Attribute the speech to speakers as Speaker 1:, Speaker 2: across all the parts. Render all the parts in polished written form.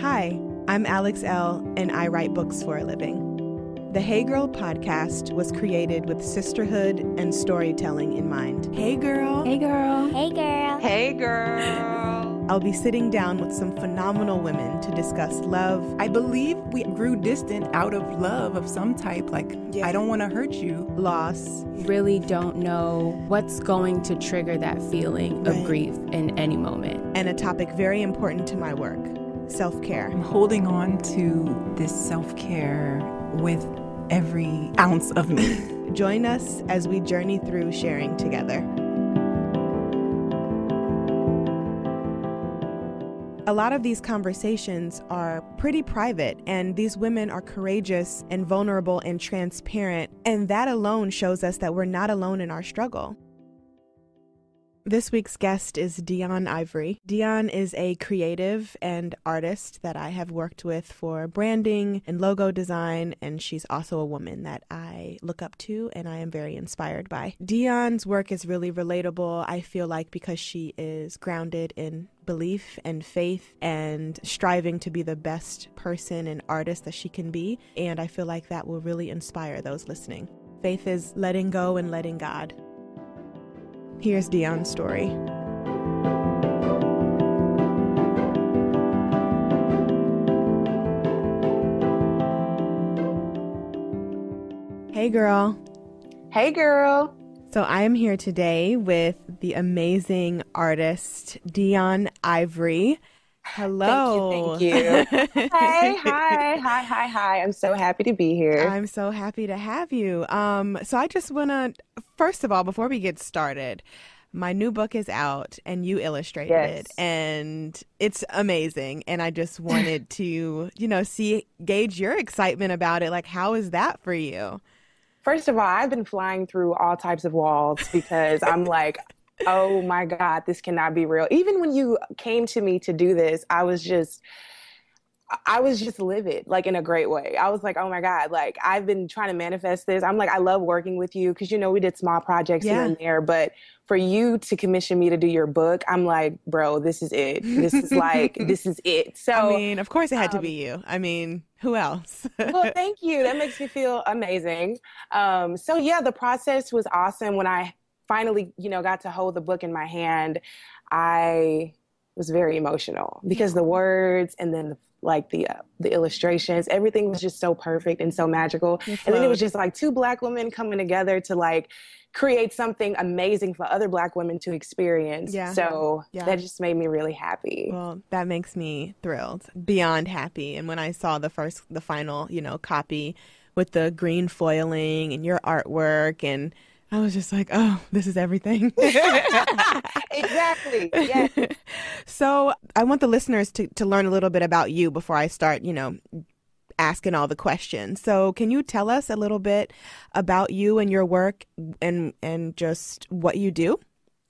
Speaker 1: Hi, I'm Alex Elle, and I write books for a living. The Hey Girl podcast was created with sisterhood and storytelling in mind. Hey girl.
Speaker 2: Hey girl.
Speaker 3: Hey girl.
Speaker 4: Hey girl.
Speaker 1: I'll be sitting down with some phenomenal women to discuss love.
Speaker 2: I believe we grew distant out of love of some type, I don't want to hurt you.
Speaker 1: Loss.
Speaker 5: Really don't know what's going to trigger that feeling of grief in any moment.
Speaker 1: And a topic very important to my work, self-care.
Speaker 2: I'm holding on to this self-care with every ounce of me.
Speaker 1: Join us as we journey through sharing together. A lot of these conversations are pretty private, and these women are courageous and vulnerable and transparent, and that alone shows us that we're not alone in our struggle. This week's guest is Deun Ivory. Deun is a creative and artist that I have worked with for branding and logo design, and she's also a woman that I look up to and I am very inspired by. Deun's work is really relatable, I feel like, because she is grounded in belief and faith and striving to be the best person and artist that she can be, and I feel like that will really inspire those listening. Faith is letting go and letting God. Here's Deun's story. Hey, girl.
Speaker 4: Hey girl.
Speaker 1: So I am here today with the amazing artist, Deun Ivory. Hello.
Speaker 4: Thank you. Hi. I'm so happy to be here.
Speaker 1: I'm so happy to have you. So I just want to, first of all, before we get started, my new book is out and you illustrated it, and it's amazing. And I just wanted to, gauge your excitement about it. Like, how is that for you?
Speaker 4: First of all, I've been flying through all types of walls because I'm like, oh my God, this cannot be real. Even when you came to me to do this, I was just livid, like in a great way. I was like, oh my God, like I've been trying to manifest this. I'm like, I love working with you because, we did small projects here and there, but for you to commission me to do your book, I'm like, bro, this is it. This is this is it. So,
Speaker 1: I mean, of course it had to be you. I mean, who else?
Speaker 4: Well, thank you. That makes me feel amazing. So yeah, the process was awesome. When I finally, got to hold the book in my hand, I was very emotional because the words and then the illustrations, everything was just so perfect and so magical. And then it was just like two Black women coming together to create something amazing for other Black women to experience. Yeah. So that just made me really happy.
Speaker 1: Well, that makes me thrilled, beyond happy. And when I saw the final, copy with the green foiling and your artwork, and I was just like, oh, this is everything.
Speaker 4: Exactly. Yes.
Speaker 1: So I want the listeners to learn a little bit about you before I start, asking all the questions. So can you tell us a little bit about you and your work and just what you do?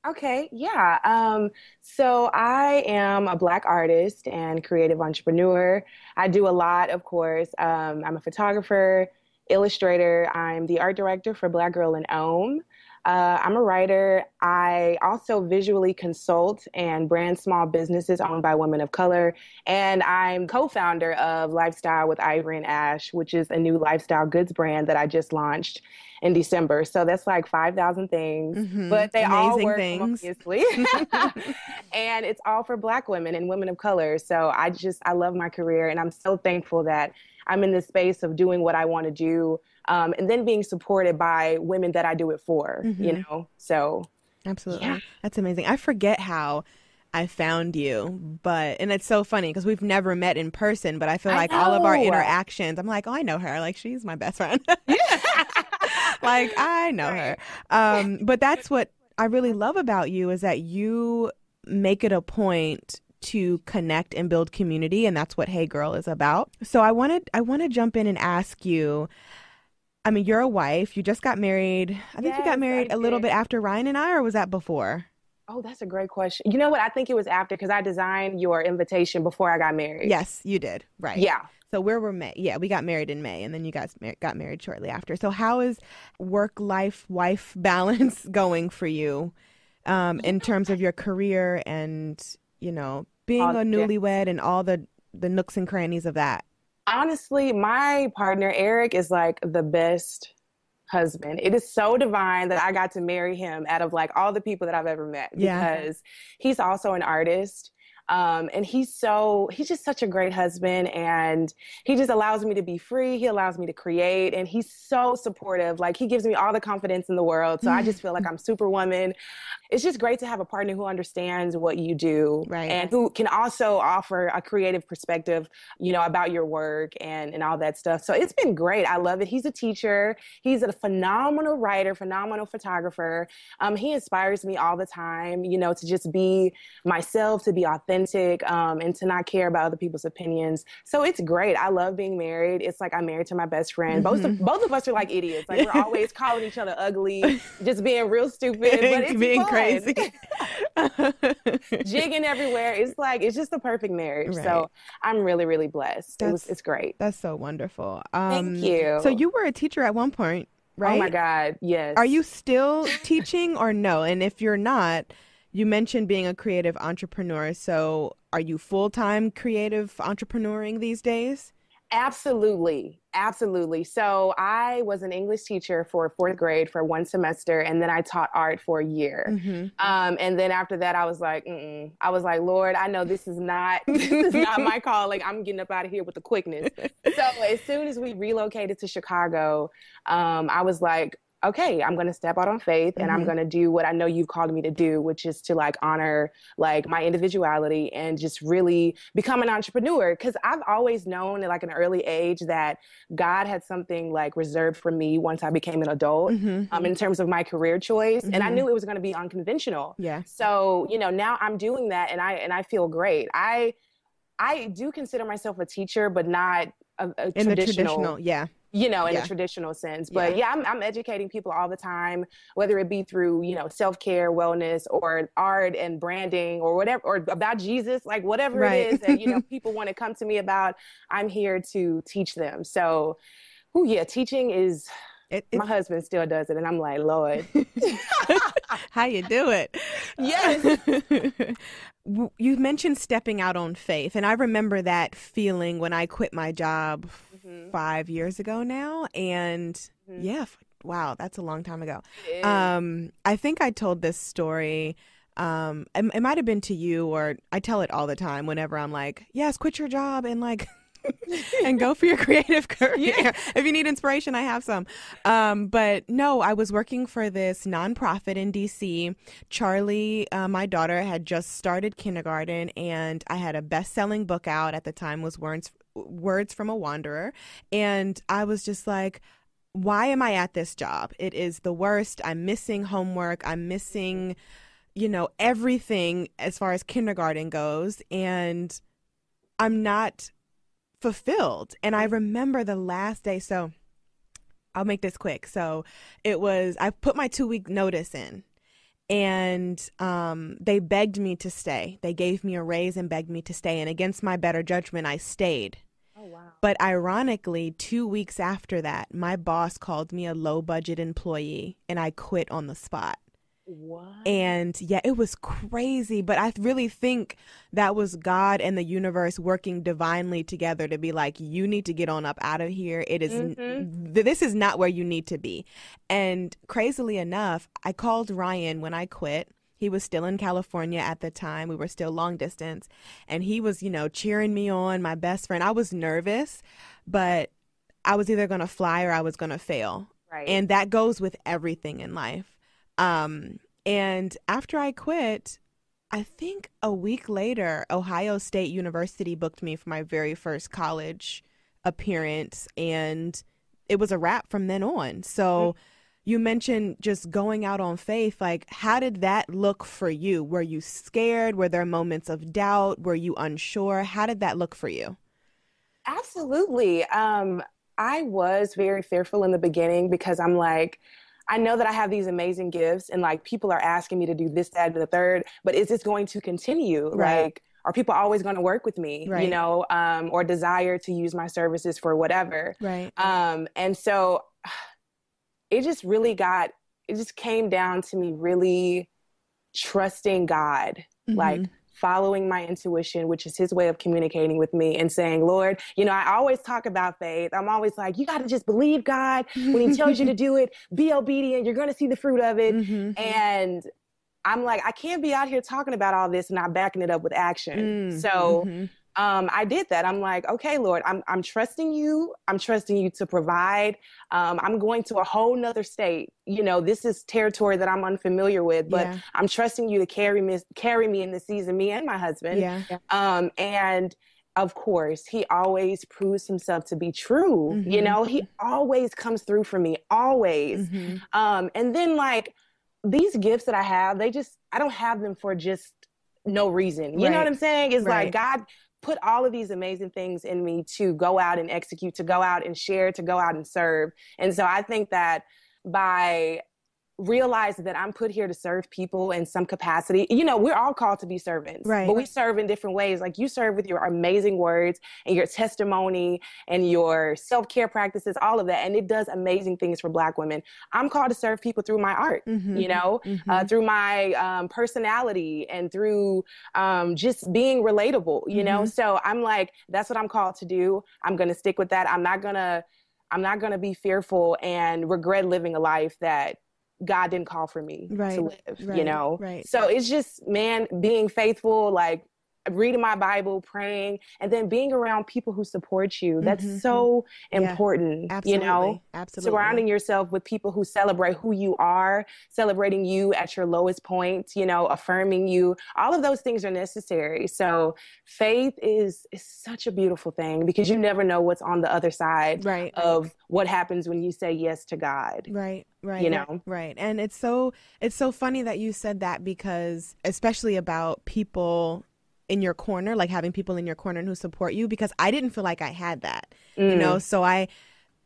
Speaker 4: Okay. Yeah. So I am a Black artist and creative entrepreneur. I do a lot, of course. I'm a photographer, illustrator. I'm the art director for Black Girl in Ohm. I'm a writer. I also visually consult and brand small businesses owned by women of color. And I'm co-founder of Lifestyle with Ivory and Ash, which is a new lifestyle goods brand that I just launched in December. So that's like 5,000 things, but they all work obviously. And it's all for Black women and women of color. So I love my career, and I'm so thankful that I'm in this space of doing what I want to do, and then being supported by women that I do it for, so.
Speaker 1: Absolutely.
Speaker 4: Yeah.
Speaker 1: That's amazing. I forget how I found you, and it's so funny because we've never met in person, but I feel like all of our interactions, I'm like, oh, I know her. Like, she's my best friend. Like, I know her. But that's what I really love about you, is that you make it a point to connect and build community, and that's what Hey Girl is about. So I want to jump in and ask you, I mean, you're a wife, you just got married. I think you got married a little bit after Ryan and I, or was that before?
Speaker 4: Oh, that's a great question. You know what? I think it was after, because I designed your invitation before I got married.
Speaker 1: Yes, you did. Right.
Speaker 4: Yeah.
Speaker 1: So where were May? Yeah, we got married in May, and then you guys got married shortly after. So how is work-life, wife balance going for you in terms of your career and, being a newlywed and all the the nooks and crannies of that?
Speaker 4: Honestly, my partner, Eric, is like the best husband. It is so divine that I got to marry him out of like all the people that I've ever met, because he's also an artist. And he's just such a great husband, and he just allows me to be free. He allows me to create, and he's so supportive. Like, he gives me all the confidence in the world. So I just feel like I'm superwoman. It's just great to have a partner who understands what you do, and who can also offer a creative perspective, you know, about your work and all that stuff. So it's been great. I love it. He's a teacher. He's a phenomenal writer, phenomenal photographer. He inspires me all the time, you know, to just be myself, to be authentic, and to not care about other people's opinions. So it's great. I love being married. It's like I'm married to my best friend. Both of us are like idiots. Like, we're always calling each other ugly, just being real stupid, but it's being fun. Crazy. Jigging everywhere. It's just the perfect marriage. Right. So I'm really, really blessed. It's great.
Speaker 1: That's so wonderful.
Speaker 4: Thank you.
Speaker 1: So you were a teacher at one point, right?
Speaker 4: Oh my God, yes.
Speaker 1: Are you still teaching or no? And if you're not, you mentioned being a creative entrepreneur. So are you full-time creative entrepreneuring these days?
Speaker 4: Absolutely. Absolutely. So I was an English teacher for fourth grade for one semester, and then I taught art for a year. And then after that, I was like, Lord, I know this is not my calling. I'm getting up out of here with the quickness. So as soon as we relocated to Chicago, I was like, okay, I'm going to step out on faith, and I'm going to do what I know you've called me to do, which is to like honor like my individuality and just really become an entrepreneur. Cause I've always known at like an early age that God had something like reserved for me once I became an adult, in terms of my career choice. And I knew it was going to be unconventional. Yeah. So, you know, now I'm doing that, and I feel great. I do consider myself a teacher, but not a
Speaker 1: in traditional,
Speaker 4: you know, in a traditional sense. But I'm educating people all the time, whether it be through, you know, self-care, wellness, or art and branding, or whatever, or about Jesus, like whatever it is that, you know, people want to come to me about, I'm here to teach them. So, teaching is, my husband still does it. And I'm like, Lord.
Speaker 1: How you do it?
Speaker 4: Yes.
Speaker 1: You mentioned stepping out on faith. And I remember that feeling when I quit my job 5 years ago now. And wow, that's a long time ago. I think I told this story. It might have been to you, or I tell it all the time whenever I'm like, yes, quit your job and like, and go for your creative career. Yeah. If you need inspiration, I have some. But no, I was working for this nonprofit in DC. Charlie, my daughter, had just started kindergarten, and I had a best-selling book out at the time, was Words from a Wanderer. And I was just like, why am I at this job? It is the worst. I'm missing homework. I'm missing, you know, everything as far as kindergarten goes. And I'm not fulfilled. And I remember the last day, so I'll make this quick. So I put my 2-week notice in, and they begged me to stay. They gave me a raise and begged me to stay. And against my better judgment, I stayed. Oh, wow. But ironically, 2 weeks after that, my boss called me a low budget employee, and I quit on the spot. What? And it was crazy, but I really think that was God and the universe working divinely together to be like, you need to get on up out of here. It is this is not where you need to be. And crazily enough, I called Ryan when I quit. He was still in California at the time. We were still long distance, and he was, you know, cheering me on, my best friend. I was nervous, but I was either going to fly or I was going to fail. Right. And that goes with everything in life. And after I quit, I think a week later, Ohio State University booked me for my very first college appearance, and it was a wrap from then on. So you mentioned just going out on faith. Like, how did that look for you? Were you scared? Were there moments of doubt? Were you unsure? How did that look for you?
Speaker 4: Absolutely. I was very fearful in the beginning, because I'm like, I know that I have these amazing gifts, and like people are asking me to do this, that, and the third, but is this going to continue? Right. Like, are people always going to work with me, you know, or desire to use my services for whatever? Right. And so it just came down to me really trusting God, like following my intuition, which is his way of communicating with me, and saying, Lord, you know, I always talk about faith. I'm always like, you got to just believe God. When he tells you to do it, be obedient. You're going to see the fruit of it. And I'm like, I can't be out here talking about all this and not backing it up with action. So I did that. I'm like, okay, Lord, I'm trusting you. I'm trusting you to provide. I'm going to a whole nother state. You know, this is territory that I'm unfamiliar with, but I'm trusting you to carry me in the season, me and my husband. And of course, he always proves himself to be true. You know, he always comes through for me, always. And then like these gifts that I have, I don't have them for just no reason. You know what I'm saying? It's like God put all of these amazing things in me to go out and execute, to go out and share, to go out and serve. And so I think that by realizing that I'm put here to serve people in some capacity, you know, we're all called to be servants, but we serve in different ways. Like you serve with your amazing words and your testimony and your self-care practices, all of that. And it does amazing things for Black women. I'm called to serve people through my art, you know, through my personality and through just being relatable, you know? So I'm like, that's what I'm called to do. I'm going to stick with that. I'm not going to be fearful and regret living a life that God didn't call for me to live, you know? So it's just, man, being faithful, like reading my Bible, praying, and then being around people who support you. That's so important, you know? Absolutely. Surrounding yourself with people who celebrate who you are, celebrating you at your lowest point, you know, affirming you. All of those things are necessary. So faith is such a beautiful thing because you never know what's on the other side of what happens when you say yes to God. You know?
Speaker 1: And it's so funny that you said that, because especially about people in your corner, like having people in your corner and who support you, because I didn't feel like I had that, you know? So I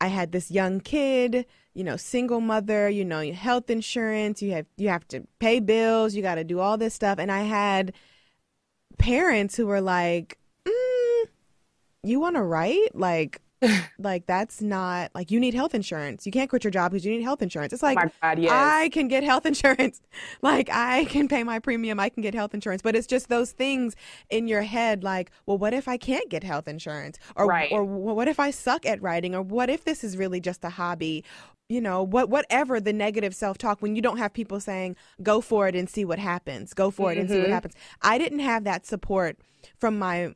Speaker 1: had this young kid, you know, single mother, you know, health insurance, you have to pay bills, you got to do all this stuff. And I had parents who were like, you want to write? Like that's not, like, you need health insurance. You can't quit your job because you need health insurance. It's like, oh my God, yes. I can get health insurance. Like I can pay my premium. I can get health insurance. But it's just those things in your head. Like, well, what if I can't get health insurance? Or what if I suck at writing? Or what if this is really just a hobby? You know, whatever the negative self-talk, when you don't have people saying, go for it and see what happens. Go for it and see what happens. I didn't have that support from my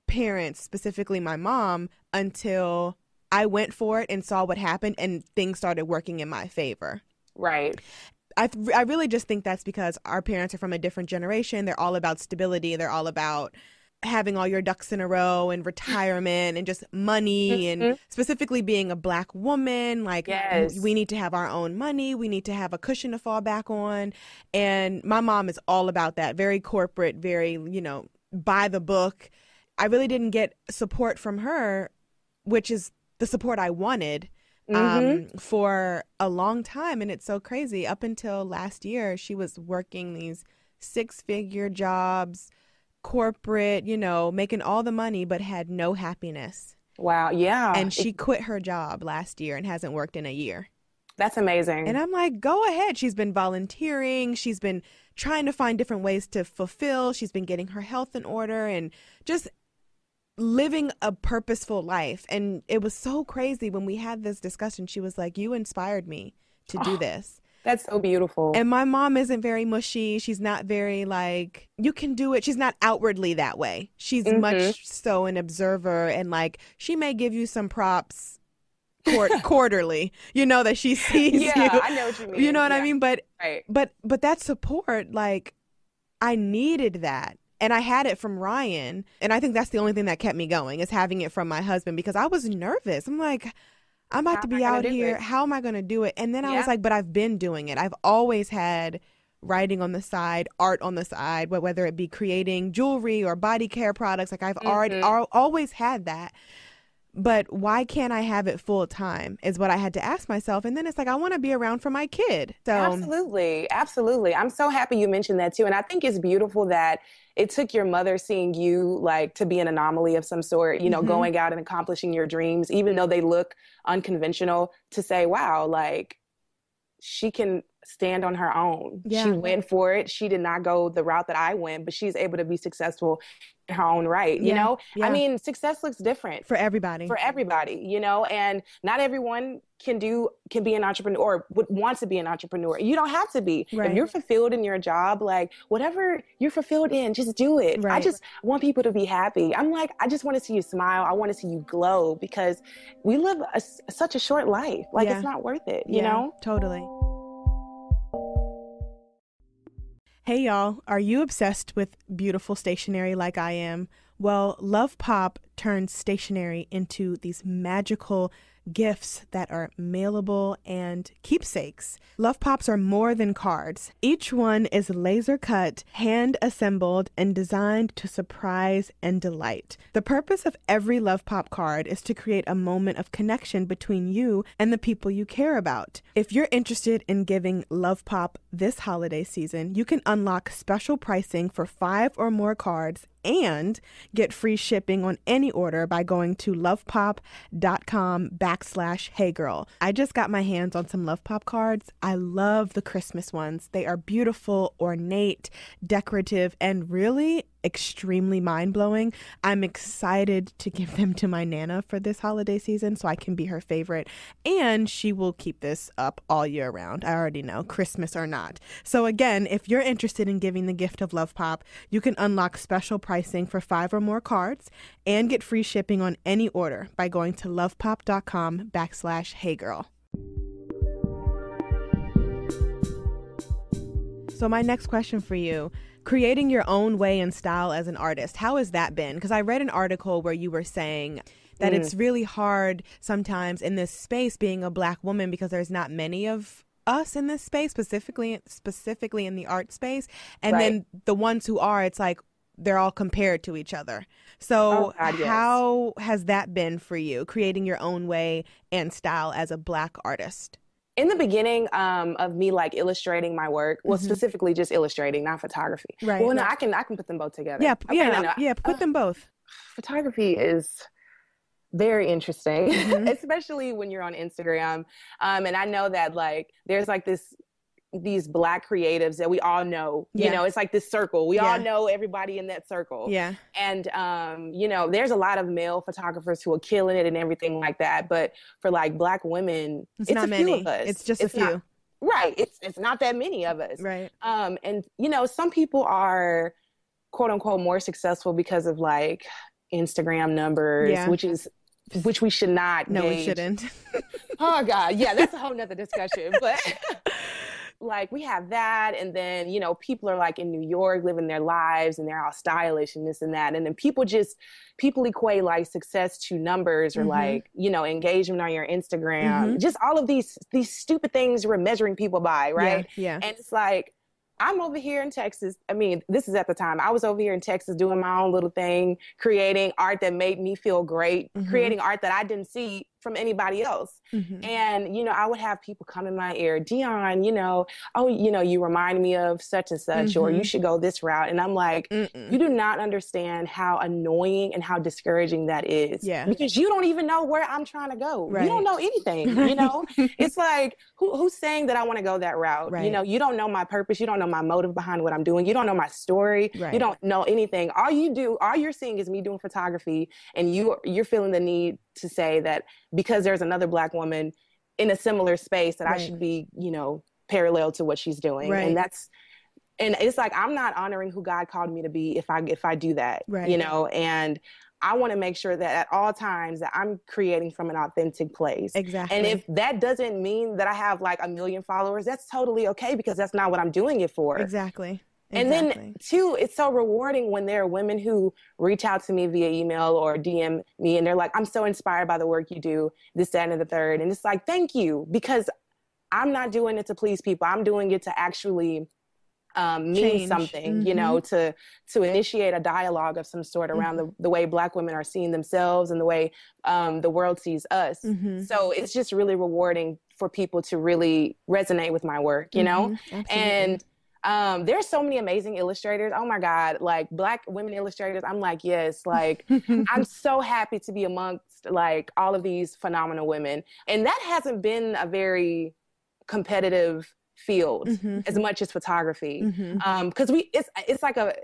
Speaker 1: parents, specifically my mom, until I went for it and saw what happened and things started working in my favor. I really just think that's because our parents are from a different generation. They're all about stability. They're all about having all your ducks in a row and retirement and just money and specifically being a Black woman. Like we need to have our own money. We need to have a cushion to fall back on. And my mom is all about that. Very corporate, very, you know, by the book. I really didn't get support from her, which is the support I wanted for a long time. And it's so crazy. Up until last year, she was working these 6-figure jobs, corporate, you know, making all the money, but had no happiness.
Speaker 4: Wow. Yeah.
Speaker 1: And she quit her job last year and hasn't worked in a year.
Speaker 4: That's amazing.
Speaker 1: And I'm like, go ahead. She's been volunteering. She's been trying to find different ways to fulfill. She's been getting her health in order and just living a purposeful life. And it was so crazy when we had this discussion. She was like, you inspired me to do this.
Speaker 4: That's so beautiful.
Speaker 1: And my mom isn't very mushy. She's not very like, you can do it. She's not outwardly that way. She's much so an observer, and like she may give you some props quarterly, you know, that she sees you.
Speaker 4: I know what you mean.
Speaker 1: You know what I mean? But that support, like I needed that. And I had it from Ryan. And I think that's the only thing that kept me going, is having it from my husband, because I was nervous. I'm like, I'm about to be out here. How am I going to do it? And then I was like, but I've been doing it. I've always had writing on the side, art on the side, but whether it be creating jewelry or body care products, like I've always had that. But why can't I have it full time is what I had to ask myself. And then it's like, I want to be around for my kid. So
Speaker 4: Absolutely. I'm so happy you mentioned that too. And I think it's beautiful that it took your mother seeing you like to be an anomaly of some sort, you know, going out and accomplishing your dreams, even though they look unconventional, to say, wow, like she can stand on her own.
Speaker 1: Yeah.
Speaker 4: She went for it. She did not go the route that I went, but she's able to be successful in her own right. You know, I mean, success looks different
Speaker 1: for everybody,
Speaker 4: you know, and not everyone can be an entrepreneur or wants to be an entrepreneur. You don't have to be.
Speaker 1: Right.
Speaker 4: If you're fulfilled in your job, like whatever you're fulfilled in, just do it.
Speaker 1: Right.
Speaker 4: I just want people to be happy. I'm like, I just want to see you smile. I want to see you glow, because we live such a short life. Like it's not worth it, you know?
Speaker 1: Totally. Hey y'all, are you obsessed with beautiful stationery like I am? Well, Love Pop turns stationery into these magical gifts that are mailable and keepsakes. Love Pops are more than cards. Each one is laser cut, hand assembled, and designed to surprise and delight. The purpose of every Love Pop card is to create a moment of connection between you and the people you care about. If you're interested in giving Love Pop this holiday season, you can unlock special pricing for 5 or more cards and get free shipping on any order by going to lovepop.com/heygirl. I just got my hands on some Love Pop cards. I love the Christmas ones. They are beautiful, ornate, decorative, and really extremely mind-blowing. I'm excited to give them to my Nana for this holiday season so I can be her favorite, and she will keep this up all year round. I already know, Christmas or not. So again, if you're interested in giving the gift of Love Pop, you can unlock special pricing for 5 or more cards and get free shipping on any order by going to lovepop.com/heygirl. So my next question for you, creating your own way and style as an artist, how has that been? Because I read an article where you were saying that it's really hard sometimes in this space being a Black woman because there's not many of us in this space, specifically in the art space. And then the ones who are, it's like they're all compared to each other. So how has that been for you, creating your own way and style as a Black artist?
Speaker 4: In the beginning of me like illustrating my work, well, specifically just illustrating, not photography.
Speaker 1: Right.
Speaker 4: Well, no, I can put them both together.
Speaker 1: Yeah, put them both.
Speaker 4: Photography is very interesting, especially when you're on Instagram. And I know that like there's like these Black creatives that we all know, you know, it's like this circle. We all know everybody in that circle. Yeah. And, you know, there's a lot of male photographers who are killing it and everything like that. But for like Black women, it's not a few of us.
Speaker 1: It's just a few.
Speaker 4: Right. It's not that many of us.
Speaker 1: Right.
Speaker 4: And, you know, some people are quote unquote more successful because of like Instagram numbers, which we should not.
Speaker 1: No,
Speaker 4: gauge.
Speaker 1: we shouldn't.
Speaker 4: Oh God. Yeah. That's a whole nother discussion. But like we have that, and then, you know, people are like in New York living their lives and they're all stylish and this and that. And then people equate like success to numbers or like, you know, engagement on your Instagram, just all of these stupid things we're measuring people by, right? Yeah. And it's like, I'm over here in Texas. I mean, this is at the time. I was over here in Texas doing my own little thing, creating art that made me feel great, creating art that I didn't see from anybody else. And, you know, I would have people come in my ear, Deun, you know, oh, you know, you remind me of such and such, or you should go this route. And I'm like, you do not understand how annoying and how discouraging that is. Yeah. Because you don't even know where I'm trying to go. Right. You don't know anything, you know? It's like, who's saying that I want to go that route? Right. You know, you don't know my purpose. You don't know my motive behind what I'm doing. You don't know my story. Right. You don't know anything. All you're seeing is me doing photography, and you're feeling the need to say that because there's another Black woman in a similar space that I should be, you know, parallel to what she's doing. Right. And it's like, I'm not honoring who God called me to be if I do that, you know, and I want to make sure that at all times that I'm creating from an authentic place. Exactly. And if that doesn't mean that I have like 1 million followers, that's totally okay, because that's not what I'm doing it for. Exactly. And then too, it's so rewarding when there are women who reach out to me via email or DM me and they're like, I'm so inspired by the work you do, this, that, and the third. And it's like, thank you, because I'm not doing it to please people. I'm doing it to actually mean something, you know, to initiate a dialogue of some sort around the way Black women are seeing themselves and the way the world sees us. So it's just really rewarding for people to really resonate with my work, you know? And there's so many amazing illustrators. Oh my God, like Black women illustrators. I'm like, yes, like I'm so happy to be amongst like all of these phenomenal women. And that hasn't been a very competitive field as much as photography. Because it's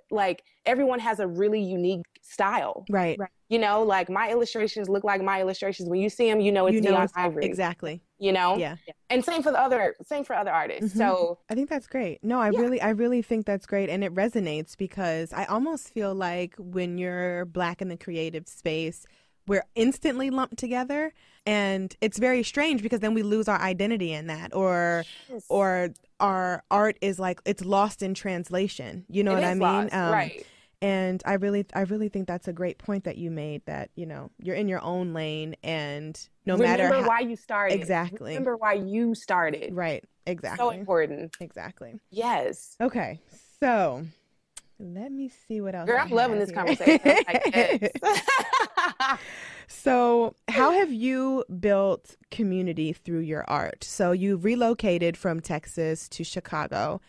Speaker 4: like everyone has a really unique style.
Speaker 1: Right.
Speaker 4: You know, like my illustrations look like my illustrations. When you see them, you know it's Deun Ivory.
Speaker 1: Exactly.
Speaker 4: You know?
Speaker 1: Yeah.
Speaker 4: And same for other artists. So
Speaker 1: I think that's great. No, I really think that's great. And it resonates because I almost feel like when you're Black in the creative space, we're instantly lumped together, and it's very strange because then we lose our identity in that, or our art is like it's lost in translation. You know what I mean?
Speaker 4: Right.
Speaker 1: And I really think that's a great point that you made, that, you know, you're in your own lane, and
Speaker 4: remember why you started.
Speaker 1: Exactly.
Speaker 4: Remember why you started.
Speaker 1: Right. Exactly.
Speaker 4: So important.
Speaker 1: Exactly.
Speaker 4: Yes.
Speaker 1: Okay. So let me see what else.
Speaker 4: Girl, I'm loving this conversation. Like, yes.
Speaker 1: So how have you built community through your art? So you relocated from Texas to Chicago.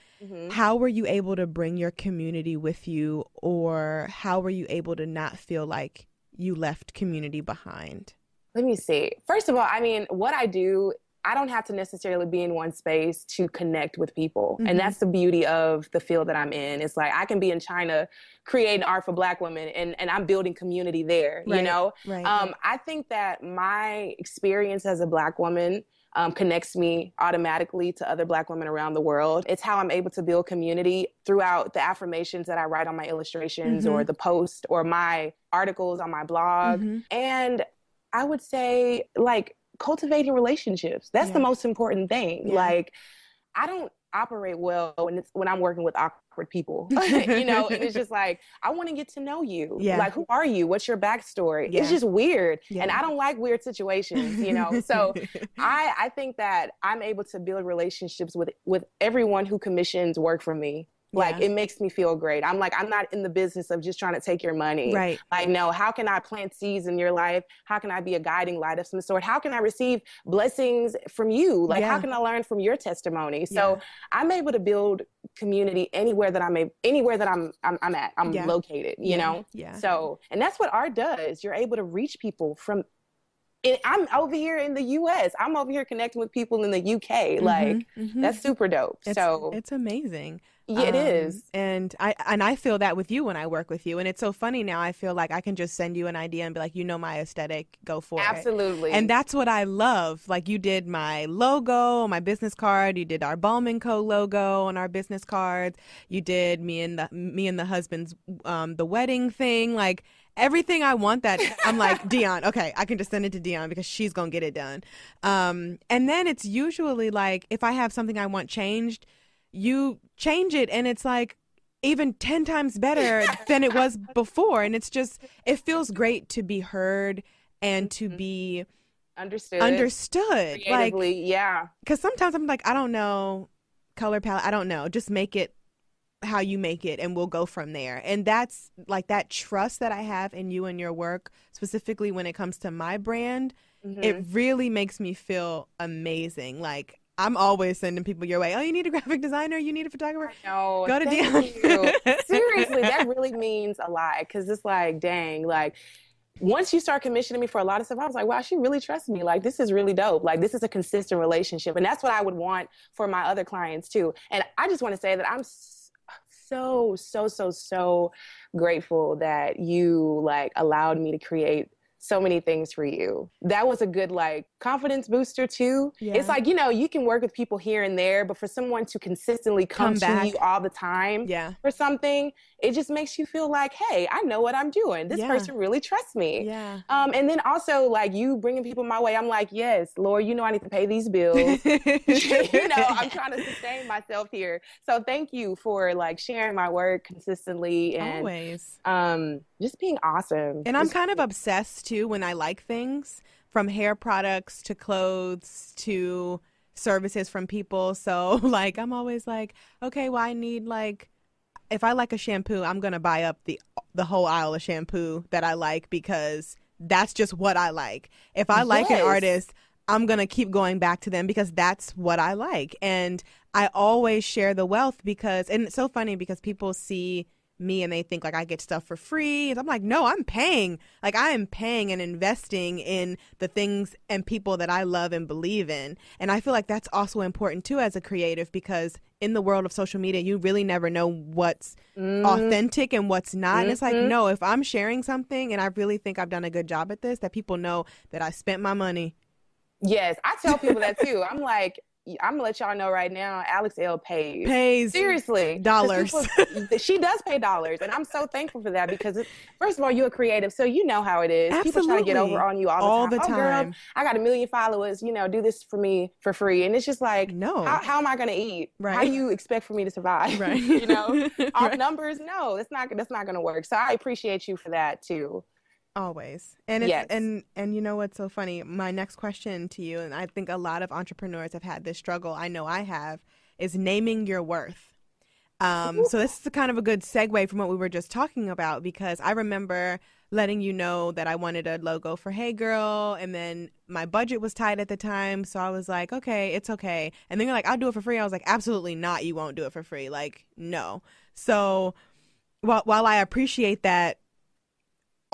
Speaker 1: How were you able to bring your community with you, or how were you able to not feel like you left community behind?
Speaker 4: Let me see. First of all, I mean, what I do, I don't have to necessarily be in one space to connect with people. And that's the beauty of the field that I'm in. It's like I can be in China creating art for Black women, and I'm building community there, you know?
Speaker 1: Right.
Speaker 4: I think that my experience as a Black woman connects me automatically to other Black women around the world. It's how I'm able to build community throughout the affirmations that I write on my illustrations or the post or my articles on my blog. And I would say, like, cultivating relationships. That's the most important thing. Like, I don't operate well when I'm working with awkward people, you know, and it's just like, I want to get to know you. Like, who are you? What's your backstory? It's just weird. And I don't like weird situations, you know? So I think that I'm able to build relationships with everyone who commissions work for me. Like, it makes me feel great. I'm like, I'm not in the business of just trying to take your money.
Speaker 1: Right.
Speaker 4: Like, no, how can I plant seeds in your life? How can I be a guiding light of some sort? How can I receive blessings from you? Like, how can I learn from your testimony? So I'm able to build community anywhere that I'm at. I'm located, you know? So, and that's what art does. You're able to reach people from, I'm over here in the US. I'm over here connecting with people in the UK. Like, that's super dope.
Speaker 1: It's amazing.
Speaker 4: Yeah, it is.
Speaker 1: And I feel that with you when I work with you. And it's so funny now. I feel like I can just send you an idea and be like, you know, my aesthetic, go for it.
Speaker 4: Absolutely.
Speaker 1: And that's what I love. Like, you did my logo, my business card. You did our Ballman Co. logo on our business cards. You did me and the husband's the wedding thing. Like, everything I want that I'm like, Deun, okay, I can just send it to Deun because she's going to get it done. And then it's usually like, if I have something I want changed, you change it and it's like even 10 times better than it was before. And it's just, it feels great to be heard and to be understood.
Speaker 4: Creatively,
Speaker 1: like, because sometimes I'm like, I don't know, color palette, I don't know, just make it how you make it and we'll go from there. And that's like that trust that I have in you and your work, specifically when it comes to my brand, it really makes me feel amazing. Like, I'm always sending people your way. Oh, you need a graphic designer? You need a photographer?
Speaker 4: No,
Speaker 1: go to
Speaker 4: Deun. Seriously, that really means a lot, because it's like, dang, like, once you start commissioning me for a lot of stuff, I was like, wow, she really trusts me. Like, this is really dope. Like, this is a consistent relationship. And that's what I would want for my other clients too. And I just want to say that I'm so grateful that you, like, allowed me to create so many things for you. That was a good, like, confidence booster too. It's like, you know, you can work with people here and there, but for someone to consistently come to you all the time for something, it just makes you feel like, hey, I know what I'm doing. This person really trusts me. And then also, like, you bringing people my way, I'm like, yes, Lord, you know, I need to pay these bills. You know, I'm trying to sustain myself here. So thank you for, like, sharing my work consistently and
Speaker 1: always
Speaker 4: just being awesome.
Speaker 1: And I'm kind of obsessed too when I like things, from hair products to clothes to services from people. So, like, I'm always like, okay, well, I need, like, if I like a shampoo, I'm going to buy up the whole aisle of shampoo that I like, because that's just what I like. If I like an artist, I'm going to keep going back to them because that's what I like. And I always share the wealth because, and it's so funny because people see me and they think like I get stuff for free. And I'm like, no, I'm paying. Like I am paying and investing in the things and people that I love and believe in. And I feel like that's also important too as a creative, because in the world of social media, you really never know what's authentic and what's not. And it's like, no, if I'm sharing something and I really think I've done a good job at this, that people know that I spent my money.
Speaker 4: Yes, I tell people that too. I'm like, I'm gonna let y'all know right now, Alex Elle pays seriously
Speaker 1: dollars.
Speaker 4: She does pay dollars, and I'm so thankful for that, because first of all, you're a creative, so you know how it is.
Speaker 1: Absolutely.
Speaker 4: People try to get over on you all the time. Oh, girl, I got 1 million followers. Do this for me for free, and it's just like,
Speaker 1: no.
Speaker 4: How am I gonna eat?
Speaker 1: Right.
Speaker 4: How do you expect for me to survive?
Speaker 1: Right.
Speaker 4: Off
Speaker 1: Right.
Speaker 4: numbers? No, that's not gonna work. So I appreciate you for that too.
Speaker 1: Always. And it's,
Speaker 4: yes.
Speaker 1: and you know what's so funny? My next question to you, and I think a lot of entrepreneurs have had this struggle, I know I have, is naming your worth. So this is kind of a good segue from what we were just talking about, because I remember letting you know that I wanted a logo for Hey Girl, and then my budget was tight at the time, so I was like, okay, it's okay. And then you're like, I'll do it for free. I was like, absolutely not, you won't do it for free. Like, no. So while I appreciate that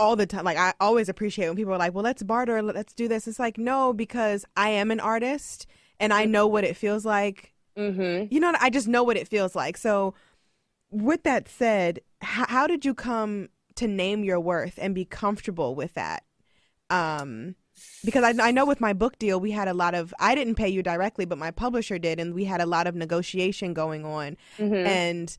Speaker 1: all the time, like I always appreciate when people are like, well, let's barter, let's do this. It's like, no, because I am an artist and I know what it feels like. I just know what it feels like. So with that said, how did you come to name your worth and be comfortable with that? Because I know with my book deal, we had a lot of, I didn't pay you directly, but my publisher did. And we had a lot of negotiation going on. And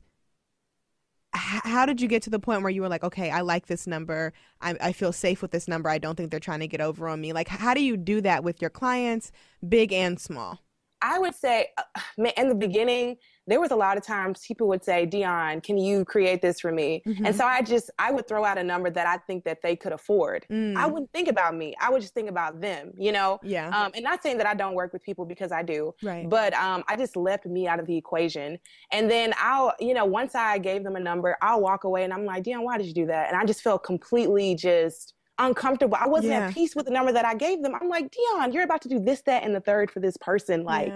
Speaker 1: how did you get to the point where you were like, okay, I like this number. I feel safe with this number. I don't think they're trying to get over on me. Like, how do you do that with your clients, big and small?
Speaker 4: I would say, in the beginning, there was a lot of times people would say, Deun, can you create this for me? And so I would throw out a number that I think that they could afford. I wouldn't think about me. I would just think about them,
Speaker 1: Yeah.
Speaker 4: And not saying that I don't work with people, because I do.
Speaker 1: Right.
Speaker 4: But I just left me out of the equation. And then once I gave them a number, I'll walk away and I'm like, Deun, why did you do that? And I just felt completely just uncomfortable. I wasn't at peace with the number that I gave them. I'm like, Deun, you're about to do this, that, and the third for this person. Like,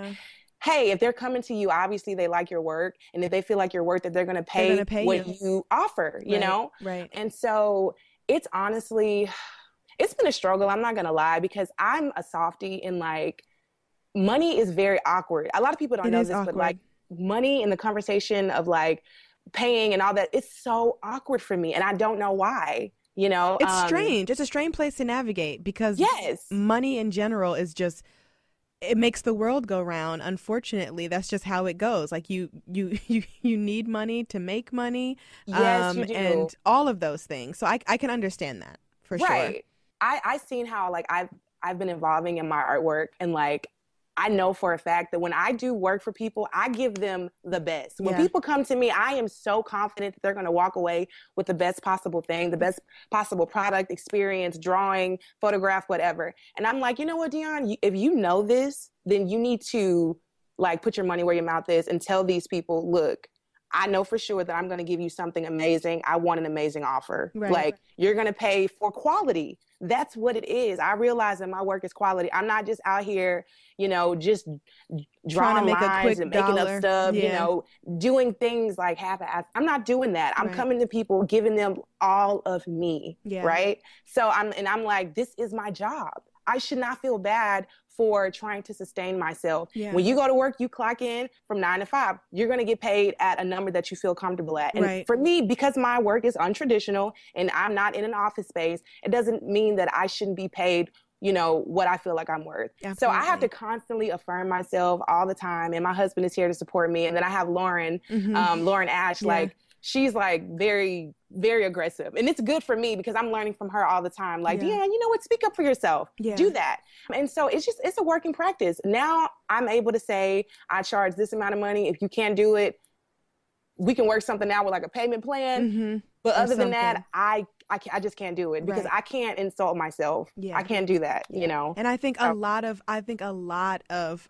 Speaker 4: hey, if they're coming to you, obviously they like your work. And if they feel like you're worth it, they're going to pay what you offer, you know?
Speaker 1: Right.
Speaker 4: And so it's honestly, it's been a struggle. I'm not going to lie, because I'm a softie, and like, money is very awkward. A lot of people don't know this, but like money in the conversation of like paying and all that, it's so awkward for me. And I don't know why.
Speaker 1: It's strange. It's a strange place to navigate, because money in general is just, it makes the world go round. Unfortunately, that's just how it goes. Like you need money to make money.
Speaker 4: Yes, you do.
Speaker 1: And all of those things. So I can understand that for sure.
Speaker 4: Right. I seen how like I've been evolving in my artwork, and like, I know for a fact that when I do work for people, I give them the best. When people come to me, I am so confident that they're going to walk away with the best possible thing, the best possible product, experience, drawing, photograph, whatever. And I'm like, you know what, Deun, if you know this, then you need to like put your money where your mouth is and tell these people, look, I know for sure that I'm going to give you something amazing. I want an amazing offer. Right. Like, you're going to pay for quality. That's what it is. I realize that my work is quality. I'm not just out here, just drawing lines and making up stuff, doing things like half-assed. I'm not doing that. I'm coming to people, giving them all of me, right? So I'm like, this is my job. I should not feel bad for trying to sustain myself. When you go to work, you clock in from 9 to 5. You're going to get paid at a number that you feel comfortable at. And for me, because my work is untraditional and I'm not in an office space, it doesn't mean that I shouldn't be paid, what I feel like I'm worth. Absolutely. So I have to constantly affirm myself all the time. And my husband is here to support me. And then I have Lauren, Lauren Ash, like, she's like very, very aggressive. And it's good for me because I'm learning from her all the time. Like, you know what? Speak up for yourself. Do that. And so it's a working practice. Now I'm able to say, I charge this amount of money. If you can't do it, we can work something out with like a payment plan. But other than that, I just can't do it because I can't insult myself. I can't do that, you know?
Speaker 1: And I think a lot of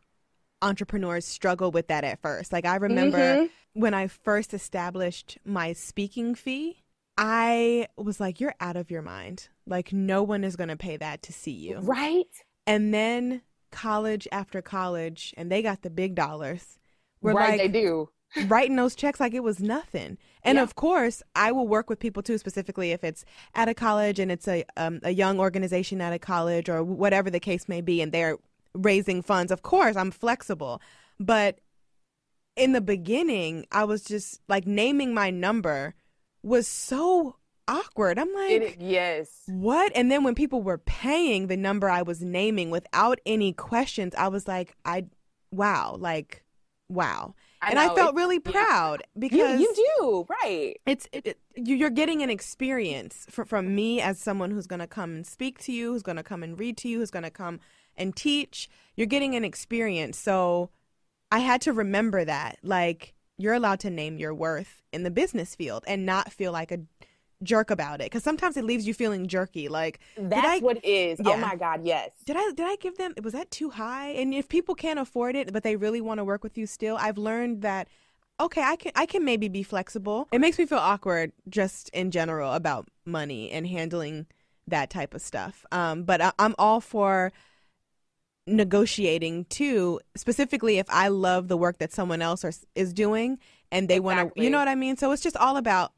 Speaker 1: entrepreneurs struggle with that at first. Like, I remember when I first established my speaking fee, I was like, you're out of your mind. Like, no one is going to pay that to see you.
Speaker 4: Right.
Speaker 1: And then college after college, and they got the big dollars. We're
Speaker 4: right,
Speaker 1: like,
Speaker 4: they do.
Speaker 1: writing those checks like it was nothing. And of course, I will work with people too, specifically if it's at a college and it's a young organization at a college or whatever the case may be, and they're raising funds. Of course, I'm flexible. But in the beginning, I was just like, naming my number was so awkward. I'm like,
Speaker 4: yes.
Speaker 1: What? And then when people were paying the number I was naming without any questions, I was like, wow. And I felt really proud because
Speaker 4: you do, right.
Speaker 1: You're getting an experience from me as someone who's going to come and speak to you, who's going to come and read to you, who's going to come and teach. You're getting an experience. So I had to remember that, like, you're allowed to name your worth in the business field and not feel like a jerk about it, because sometimes it leaves you feeling jerky, like,
Speaker 4: that's what it is. Oh my God, yes.
Speaker 1: Did I give them, was that too high? And if people can't afford it but they really want to work with you still, I've learned that okay, I can maybe be flexible. It makes me feel awkward just in general about money and handling that type of stuff, but I'm all for negotiating too, specifically if I love the work that someone else is doing and they want to, you know what I mean? So it's all about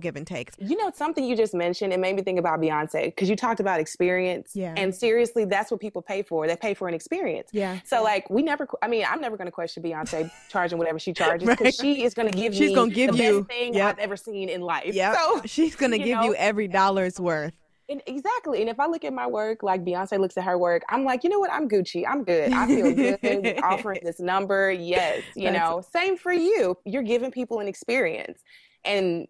Speaker 1: give and take.
Speaker 4: You know, something you just mentioned, it made me think about Beyonce, because you talked about experience.
Speaker 1: Yeah.
Speaker 4: And seriously, that's what people pay for. They pay for an experience.
Speaker 1: Yeah.
Speaker 4: So like I'm never going to question Beyonce charging whatever she charges, because she is going to give
Speaker 1: you
Speaker 4: the best thing I've ever seen in life.
Speaker 1: Yeah.
Speaker 4: So
Speaker 1: she's going to give you every dollar's worth.
Speaker 4: And exactly. And if I look at my work, like Beyonce looks at her work, I'm like, you know what? I'm Gucci. I'm good. I feel good offering this number. Yes. You know, same for you. You're giving people an experience. And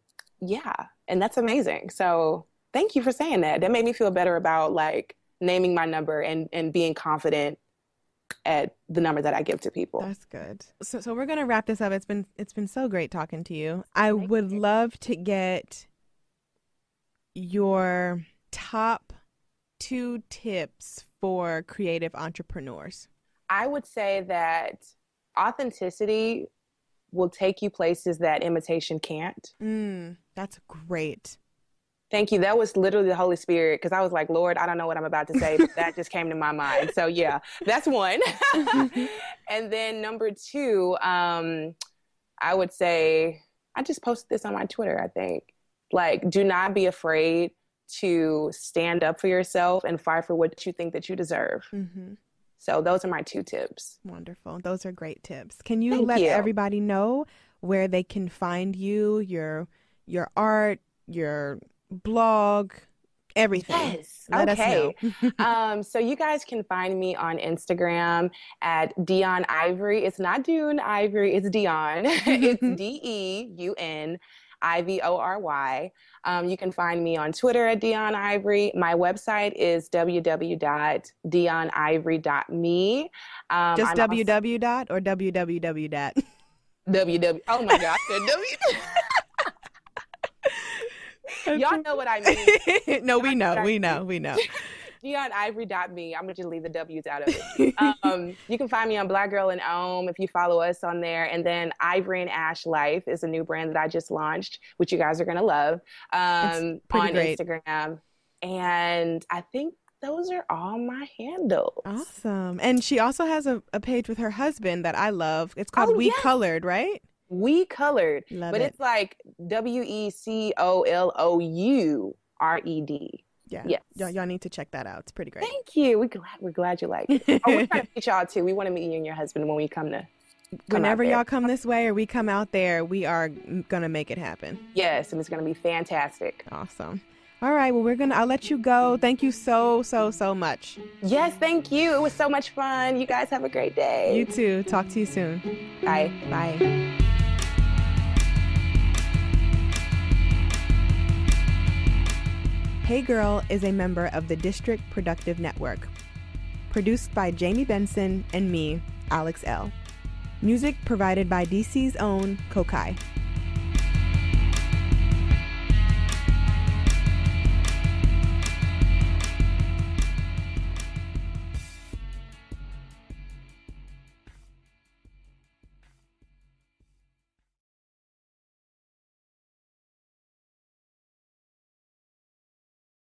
Speaker 4: and that's amazing. So thank you for saying that. That made me feel better about like naming my number and being confident at the number that I give to people.
Speaker 1: That's good. So we're going to wrap this up. It's been so great talking to you. I would love to get your top 2 tips for creative entrepreneurs.
Speaker 4: I would say that authenticity will take you places that imitation can't.
Speaker 1: That's great.
Speaker 4: Thank you. That was literally the Holy Spirit, because I was like, Lord, I don't know what I'm about to say, but that just came to my mind. So yeah, that's one. And then number 2, I would say, I just posted this on my Twitter, I think. Like, do not be afraid to stand up for yourself and fight for what you think that you deserve. Mm-hmm. So those are my 2 tips.
Speaker 1: Wonderful. Those are great tips. Can you let everybody know where they can find you, your art, your blog, everything?
Speaker 4: Yes. Let us know. So you guys can find me on Instagram at Deun Ivory. It's not Deun Ivory. It's Deun. It's DEUN Ivory. You can find me on Twitter at Deun Ivory. My website is www.deunivory.me.
Speaker 1: Just www dot or www dot?
Speaker 4: www. Oh my gosh. Y'all know what I mean.
Speaker 1: No, we know.
Speaker 4: DeunIvory.me. I'm going to just leave the W's out of it. You can find me on Black Girl in Ohm if you follow us on there. And then Ivory and Ash Life is a new brand that I just launched, which you guys are going to love, on great. Instagram. And I think those are all my handles.
Speaker 1: Awesome. And she also has a page with her husband that I love. It's called We Colored, right?
Speaker 4: We Colored.
Speaker 1: Love
Speaker 4: but
Speaker 1: it.
Speaker 4: It's like WeColoUred.
Speaker 1: Yeah.
Speaker 4: Yes.
Speaker 1: Y'all need to check that out. It's pretty great.
Speaker 4: Thank you. We're glad you like it. We're trying to meet y'all too. We want to meet you and your husband when we come
Speaker 1: Whenever y'all come this way or we come out there, we are going to make it happen.
Speaker 4: Yes. And it's going to be fantastic.
Speaker 1: Awesome. All right. Well, I'll let you go. Thank you so much.
Speaker 4: Yes. Thank you. It was so much fun. You guys have a great day.
Speaker 1: You too. Talk to you soon.
Speaker 4: Bye.
Speaker 1: Bye. Hey Girl is a member of the District Productive Network. Produced by Jamie Benson and me, Alex Elle. Music provided by DC's own Kokai.